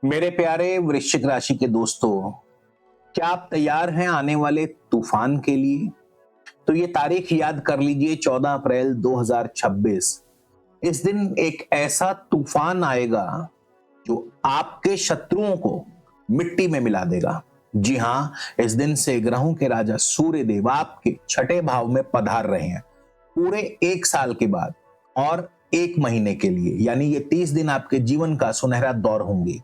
मेरे प्यारे वृश्चिक राशि के दोस्तों, क्या आप तैयार हैं आने वाले तूफान के लिए? तो ये तारीख याद कर लीजिए 14 अप्रैल 2026। इस दिन एक ऐसा तूफान आएगा जो आपके शत्रुओं को मिट्टी में मिला देगा। जी हाँ, इस दिन से ग्रहों के राजा सूर्य देव आपके छठे भाव में पधार रहे हैं पूरे 1 साल के बाद और 1 महीने के लिए, यानी ये 30 दिन आपके जीवन का सुनहरा दौर होंगे।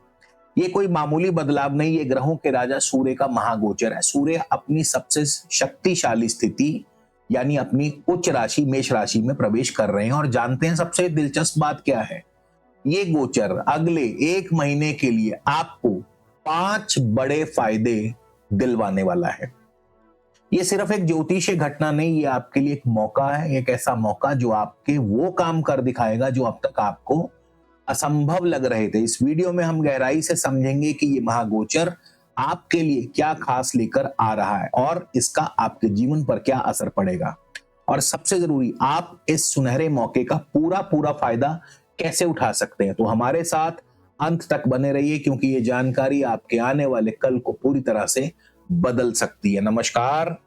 ये कोई मामूली बदलाव नहीं, ये ग्रहों के राजा सूर्य का महागोचर है। सूर्य अपनी सबसे शक्तिशाली स्थिति यानी अपनी उच्च राशि मेष राशि में प्रवेश कर रहे हैं और जानते हैं सबसे दिलचस्प बात क्या है? ये गोचर अगले 1 महीने के लिए आपको 5 बड़े फायदे दिलवाने वाला है। ये सिर्फ एक ज्योतिषीय घटना नहीं, ये आपके लिए एक मौका है, एक ऐसा मौका जो आपके वो काम कर दिखाएगा जो अब तक आपको असंभव लग रहे थे। इस वीडियो में हम गहराई से समझेंगे कि ये महागोचर आपके लिए क्या खास लेकर आ रहा है और इसका आपके जीवन पर क्या असर पड़ेगा, और सबसे जरूरी आप इस सुनहरे मौके का पूरा पूरा फायदा कैसे उठा सकते हैं। तो हमारे साथ अंत तक बने रहिए, क्योंकि ये जानकारी आपके आने वाले कल को पूरी तरह से बदल सकती है। नमस्कार,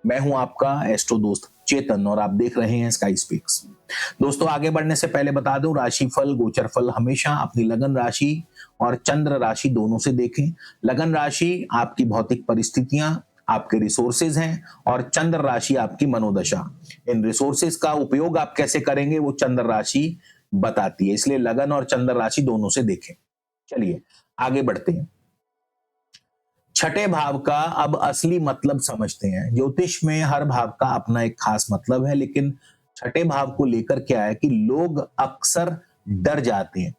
मैं हूं आपका एस्ट्रो दोस्त चेतन और आप देख रहे हैं स्काई स्पीक्स। दोस्तों, आगे बढ़ने से पहले बता दूं, राशिफल गोचर फल हमेशा अपनी लगन राशि और चंद्र राशि दोनों से देखें। लगन राशि आपकी भौतिक परिस्थितियां, आपके रिसोर्सेज हैं, और चंद्र राशि आपकी मनोदशा। इन रिसोर्सेज का उपयोग आप कैसे करेंगे वो चंद्र राशि बताती है, इसलिए लगन और चंद्र राशि दोनों से देखें। चलिए आगे बढ़ते हैं। छठे भाव का अब असली मतलब समझते हैं। ज्योतिष में हर भाव का अपना एक खास मतलब है, लेकिन छठे भाव को लेकर क्या है कि लोग अक्सर डर जाते हैं,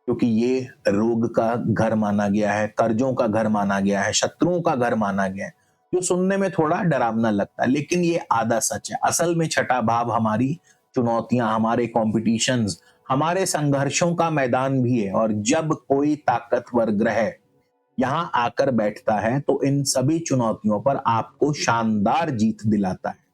क्योंकि ये रोग का घर माना गया है, कर्जों का घर माना गया है, शत्रुओं का घर माना गया है, जो सुनने में थोड़ा डरावना लगता है, लेकिन ये आधा सच है। असल में छठा भाव हमारी चुनौतियां, हमारे कॉम्पिटिशंस, हमारे संघर्षों का मैदान भी है। और जब कोई ताकतवर ग्रह यहां आकर बैठता है तो इन सभी चुनौतियों पर आपको शानदार जीत दिलाता है।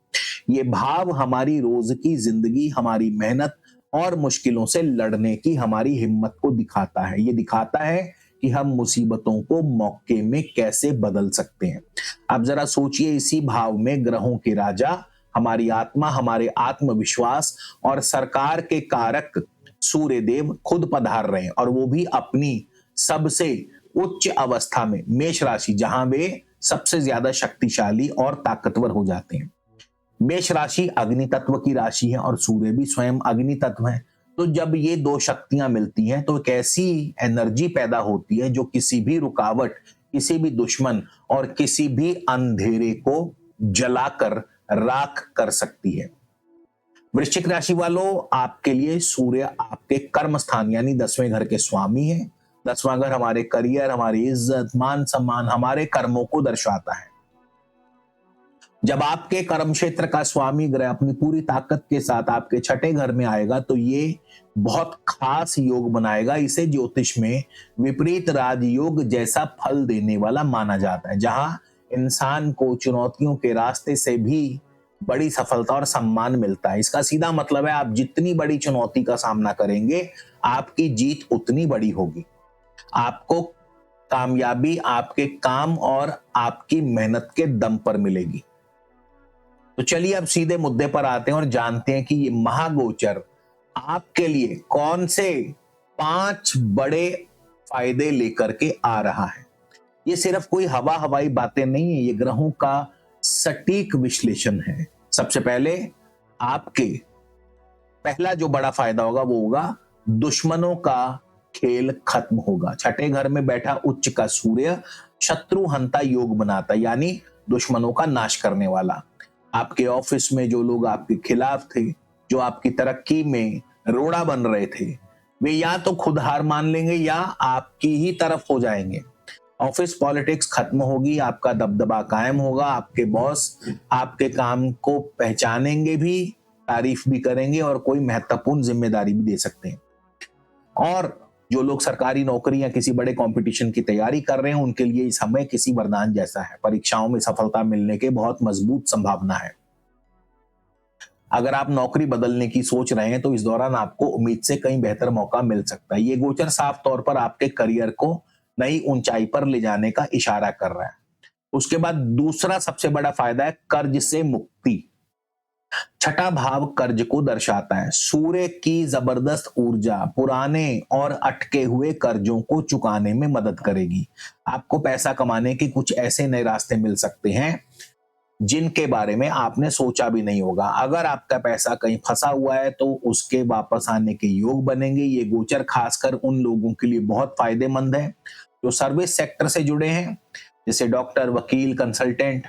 ये भाव हमारी रोज की जिंदगी, हमारी मेहनत और मुश्किलों से लड़ने की हमारी हिम्मत को दिखाता है। ये दिखाता है कि हम मुसीबतों को मौके में कैसे बदल सकते हैं। अब जरा सोचिए, इसी भाव में ग्रहों के राजा, हमारी आत्मा, हमारे आत्मविश्वास और सरकार के कारक सूर्य देव खुद पधार रहे हैं, और वो भी अपनी सबसे उच्च अवस्था में, मेष राशि, जहां वे सबसे ज्यादा शक्तिशाली और ताकतवर हो जाते हैं। मेष राशि अग्नि तत्व की राशि है और सूर्य भी स्वयं अग्नि तत्व है। तो जब ये दो शक्तियां मिलती हैं तो एक ऐसी एनर्जी पैदा होती है जो किसी भी रुकावट, किसी भी दुश्मन और किसी भी अंधेरे को जलाकर राख कर सकती है। वृश्चिक राशि वालों, आपके लिए सूर्य आपके कर्म स्थान यानी 10वें घर के स्वामी है। 10वां घर हमारे करियर, हमारी इज्जत, मान सम्मान, हमारे कर्मों को दर्शाता है। जब आपके कर्म क्षेत्र का स्वामी ग्रह अपनी पूरी ताकत के साथ आपके छठे घर में आएगा तो ये बहुत खास योग बनाएगा। इसे ज्योतिष में विपरीत राजयोग जैसा फल देने वाला माना जाता है, जहां इंसान को चुनौतियों के रास्ते से भी बड़ी सफलता और सम्मान मिलता है। इसका सीधा मतलब है, आप जितनी बड़ी चुनौती का सामना करेंगे, आपकी जीत उतनी बड़ी होगी। आपको कामयाबी आपके काम और आपकी मेहनत के दम पर मिलेगी। तो चलिए अब सीधे मुद्दे पर आते हैं और जानते हैं कि ये महागोचर आपके लिए कौन से 5 बड़े फायदे लेकर के आ रहा है। ये सिर्फ कोई हवा हवाई बातें नहीं है, ये ग्रहों का सटीक विश्लेषण है। सबसे पहले आपके पहला जो बड़ा फायदा होगा वो होगा दुश्मनों का खेल खत्म होगा। छठे घर में बैठा उच्च का सूर्य शत्रु हंता योग बनाता, यानी दुश्मनों का नाश करने वाला। आपके ऑफिस में जो लोग आपके खिलाफ थे, जो आपकी तरक्की में रोड़ा बन रहे थे, वे या तो खुद हार मान लेंगे या आपकी ही तरफ हो जाएंगे। ऑफिस पॉलिटिक्स खत्म होगी, आपका दबदबा कायम होगा, आपके बॉस आपके काम को पहचानेंगे भी, तारीफ भी करेंगे और कोई महत्वपूर्ण जिम्मेदारी भी दे सकते हैं। और जो लोग सरकारी नौकरी या किसी बड़े कंपटीशन की तैयारी कर रहे हैं, उनके लिए इस समय किसी वरदान जैसा है। परीक्षाओं में सफलता मिलने के बहुत मजबूत संभावना है। अगर आप नौकरी बदलने की सोच रहे हैं तो इस दौरान आपको उम्मीद से कहीं बेहतर मौका मिल सकता है। ये गोचर साफ तौर पर आपके करियर को नई ऊंचाई पर ले जाने का इशारा कर रहा है। उसके बाद दूसरा सबसे बड़ा फायदा है कर्ज से मुक्ति। छठा भाव कर्ज को दर्शाता है। सूर्य की जबरदस्त ऊर्जा पुराने और अटके हुए कर्जों को चुकाने में मदद करेगी। आपको पैसा कमाने के कुछ ऐसे नए रास्ते मिल सकते हैं जिनके बारे में आपने सोचा भी नहीं होगा। अगर आपका पैसा कहीं फंसा हुआ है तो उसके वापस आने के योग बनेंगे। ये गोचर खासकर उन लोगों के लिए बहुत फायदेमंद है जो सर्विस सेक्टर से जुड़े हैं, जैसे डॉक्टर, वकील, कंसल्टेंट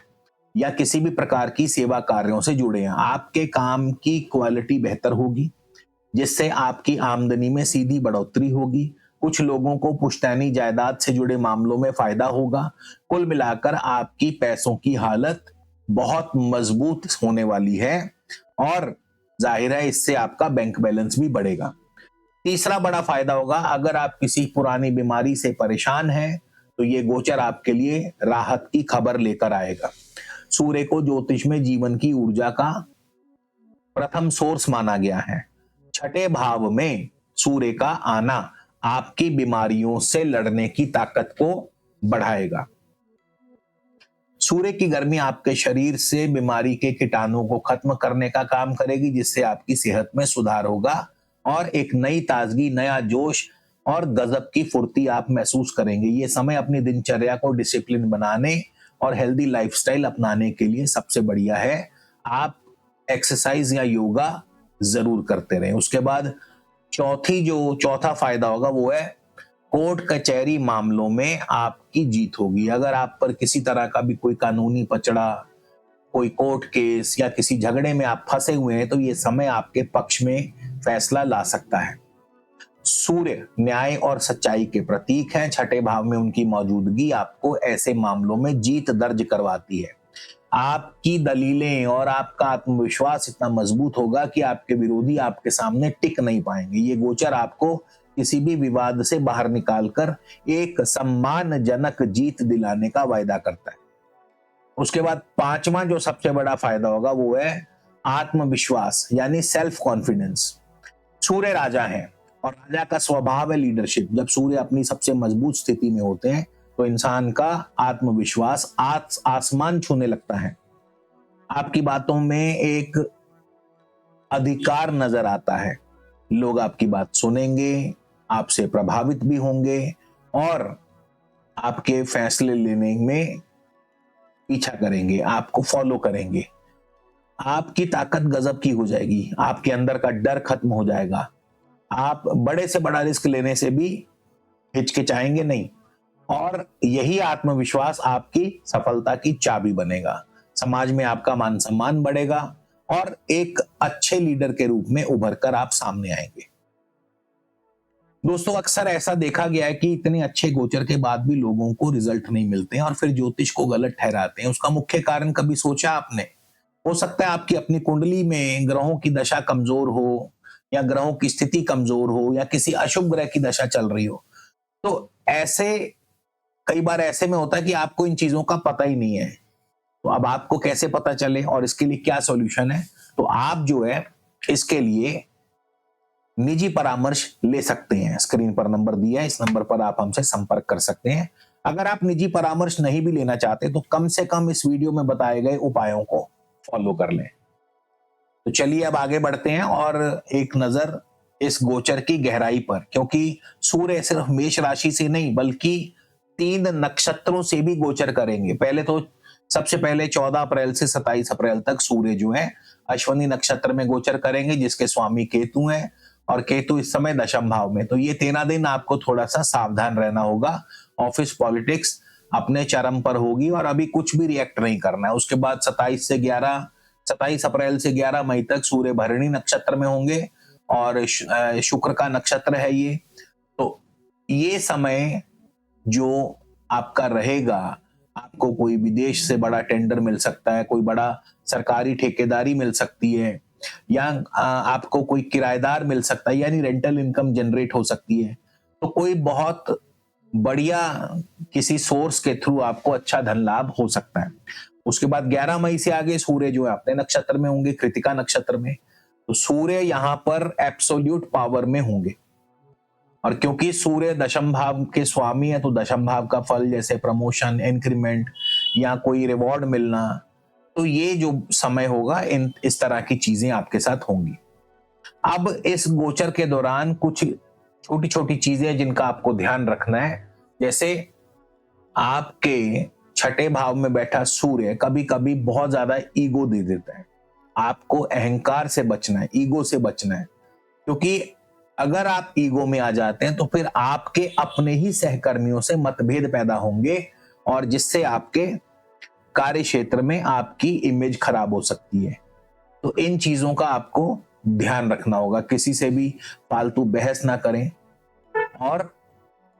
या किसी भी प्रकार की सेवा कार्यों से जुड़े हैं। आपके काम की क्वालिटी बेहतर होगी जिससे आपकी आमदनी में सीधी बढ़ोतरी होगी। कुछ लोगों को पुश्तैनी जायदाद से जुड़े मामलों में फायदा होगा। कुल मिलाकर आपकी पैसों की हालत बहुत मजबूत होने वाली है और जाहिर है इससे आपका बैंक बैलेंस भी बढ़ेगा। तीसरा बड़ा फायदा होगा, अगर आप किसी पुरानी बीमारी से परेशान हैं तो ये गोचर आपके लिए राहत की खबर लेकर आएगा। सूर्य को ज्योतिष में जीवन की ऊर्जा का प्रथम सोर्स माना गया है। छठे भाव में सूर्य का आना आपकी बीमारियों से लड़ने की ताकत को बढ़ाएगा। सूर्य की गर्मी आपके शरीर से बीमारी के कीटाणुओं को खत्म करने का काम करेगी जिससे आपकी सेहत में सुधार होगा और एक नई ताजगी, नया जोश और गजब की फुर्ती आप महसूस करेंगे। ये समय अपनी दिनचर्या को डिसिप्लिन बनाने और हेल्दी लाइफस्टाइल अपनाने के लिए सबसे बढ़िया है। आप एक्सरसाइज या योगा जरूर करते रहें। उसके बाद चौथा फायदा होगा वो है कोर्ट कचहरी मामलों में आपकी जीत होगी। अगर आप पर किसी तरह का भी कोई कानूनी पचड़ा, कोई कोर्ट केस या किसी झगड़े में आप फंसे हुए हैं तो ये समय आपके पक्ष में फैसला ला सकता है। सूर्य न्याय और सच्चाई के प्रतीक हैं। छठे भाव में उनकी मौजूदगी आपको ऐसे मामलों में जीत दर्ज करवाती है। आपकी दलीलें और आपका आत्मविश्वास इतना मजबूत होगा कि आपके विरोधी आपके सामने टिक नहीं पाएंगे। ये गोचर आपको किसी भी विवाद से बाहर निकालकर एक सम्मानजनक जीत दिलाने का वायदा करता है। उसके बाद पांचवा जो सबसे बड़ा फायदा होगा वो है आत्मविश्वास यानी सेल्फ कॉन्फिडेंस। सूर्य राजा है और राजा का स्वभाव है लीडरशिप। जब सूर्य अपनी सबसे मजबूत स्थिति में होते हैं तो इंसान का आत्मविश्वास आसमान छूने लगता है। आपकी बातों में एक अधिकार नजर आता है। लोग आपकी बात सुनेंगे, आपसे प्रभावित भी होंगे और आपके फैसले लेने में पीछा करेंगे, आपको फॉलो करेंगे। आपकी ताकत गजब की हो जाएगी। आपके अंदर का डर खत्म हो जाएगा। आप बड़े से बड़ा रिस्क लेने से भी हिचकिचाएंगे नहीं और यही आत्मविश्वास आपकी सफलता की चाबी बनेगा। समाज में आपका मान सम्मान बढ़ेगा और एक अच्छे लीडर के रूप में उभर कर आप सामने आएंगे। दोस्तों, अक्सर ऐसा देखा गया है कि इतने अच्छे गोचर के बाद भी लोगों को रिजल्ट नहीं मिलते हैं और फिर ज्योतिष को गलत ठहराते हैं। उसका मुख्य कारण कभी सोचा आपने? हो सकता है आपकी अपनी कुंडली में ग्रहों की दशा कमजोर हो या ग्रहों की स्थिति कमजोर हो या किसी अशुभ ग्रह की दशा चल रही हो। तो ऐसे कई बार ऐसे में होता है कि आपको इन चीजों का पता ही नहीं है। तो अब आपको कैसे पता चले और इसके लिए क्या सॉल्यूशन है? तो आप जो है इसके लिए निजी परामर्श ले सकते हैं। स्क्रीन पर नंबर दिया है, इस नंबर पर आप हमसे संपर्क कर सकते हैं। अगर आप निजी परामर्श नहीं भी लेना चाहते तो कम से कम इस वीडियो में बताए गए उपायों को फॉलो कर लें। तो चलिए अब आगे बढ़ते हैं और एक नजर इस गोचर की गहराई पर, क्योंकि सूर्य सिर्फ मेष राशि से नहीं बल्कि 3 नक्षत्रों से भी गोचर करेंगे। सबसे पहले 14 अप्रैल से 27 अप्रैल तक सूर्य जो है अश्विनी नक्षत्र में गोचर करेंगे जिसके स्वामी केतु हैं और केतु इस समय दशम भाव में। तो ये 13 दिन आपको थोड़ा सा सावधान रहना होगा। ऑफिस पॉलिटिक्स अपने चरम पर होगी और अभी कुछ भी रिएक्ट नहीं करना है। उसके बाद 27 अप्रैल से 11 मई तक सूर्य भरणी नक्षत्र में होंगे और शुक्र का नक्षत्र है ये। तो ये समय जो आपका रहेगा, आपको कोई विदेश से बड़ा टेंडर मिल सकता है, कोई बड़ा सरकारी ठेकेदारी मिल सकती है या आपको कोई किराएदार मिल सकता है, यानी रेंटल इनकम जनरेट हो सकती है। तो कोई बहुत बढ़िया किसी सोर्स के थ्रू आपको अच्छा धन लाभ हो सकता है। उसके बाद 11 मई से आगे सूर्य जो है अपने नक्षत्र में होंगे, कृतिका नक्षत्र में। तो सूर्य यहाँ पर एब्सोल्यूट पावर में होंगे और क्योंककि सूर्य दशम भाव के स्वामी है, तो दशम भाव का फल जैसे प्रमोशन, इंक्रीमेंट या कोई रिवॉर्ड मिलना, तो ये जो समय होगा इन इस तरह की चीजें आपके साथ होंगी। अब इस गोचर के दौरान कुछ छोटी छोटी चीजें जिनका आपको ध्यान रखना है, जैसे आपके छठे भाव में बैठा सूर्य कभी कभी बहुत ज्यादा ईगो दे देता है। आपको अहंकार से बचना है, ईगो से बचना है, क्योंकि अगर आप ईगो में आ जाते हैं तो फिर आपके अपने ही सहकर्मियों से मतभेद पैदा होंगे और जिससे आपके कार्य क्षेत्र में आपकी इमेज खराब हो सकती है। तो इन चीजों का आपको ध्यान रखना होगा। किसी से भी फालतू बहस ना करें और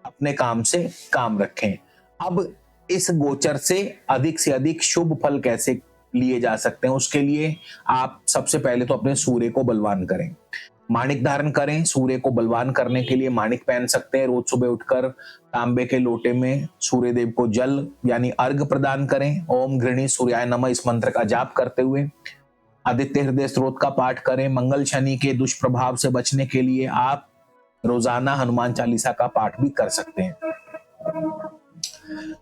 अपने काम से काम रखें। अब इस गोचर से अधिक शुभ फल कैसे लिए जा सकते हैं, उसके लिए आप सबसे पहले तो अपने सूर्य को बलवान करें, माणिक धारण करें। सूर्य को बलवान करने के लिए माणिक पहन सकते हैं। रोज सुबह उठकर तांबे के लोटे में सूर्य देव को जल यानी अर्घ प्रदान करें। ओम घृणी सूर्याय नमः इस मंत्र का जाप करते हुए आदित्य हृदय स्तोत्र का पाठ करें। मंगल शनि के दुष्प्रभाव से बचने के लिए आप रोजाना हनुमान चालीसा का पाठ भी कर सकते हैं।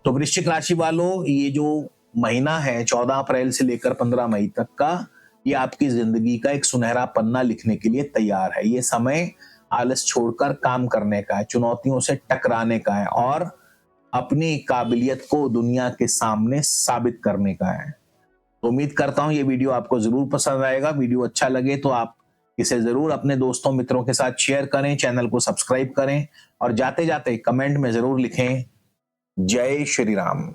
तो वृश्चिक राशि वालों, ये जो महीना है 14 अप्रैल से लेकर 15 मई तक का, ये आपकी जिंदगी का एक सुनहरा पन्ना लिखने के लिए तैयार है। ये समय आलस छोड़कर काम करने का है, चुनौतियों से टकराने का है और अपनी काबिलियत को दुनिया के सामने साबित करने का है। तो उम्मीद करता हूं ये वीडियो आपको जरूर पसंद आएगा। वीडियो अच्छा लगे तो आप इसे जरूर अपने दोस्तों मित्रों के साथ शेयर करें, चैनल को सब्सक्राइब करें और जाते जाते कमेंट में जरूर लिखें जय श्री राम।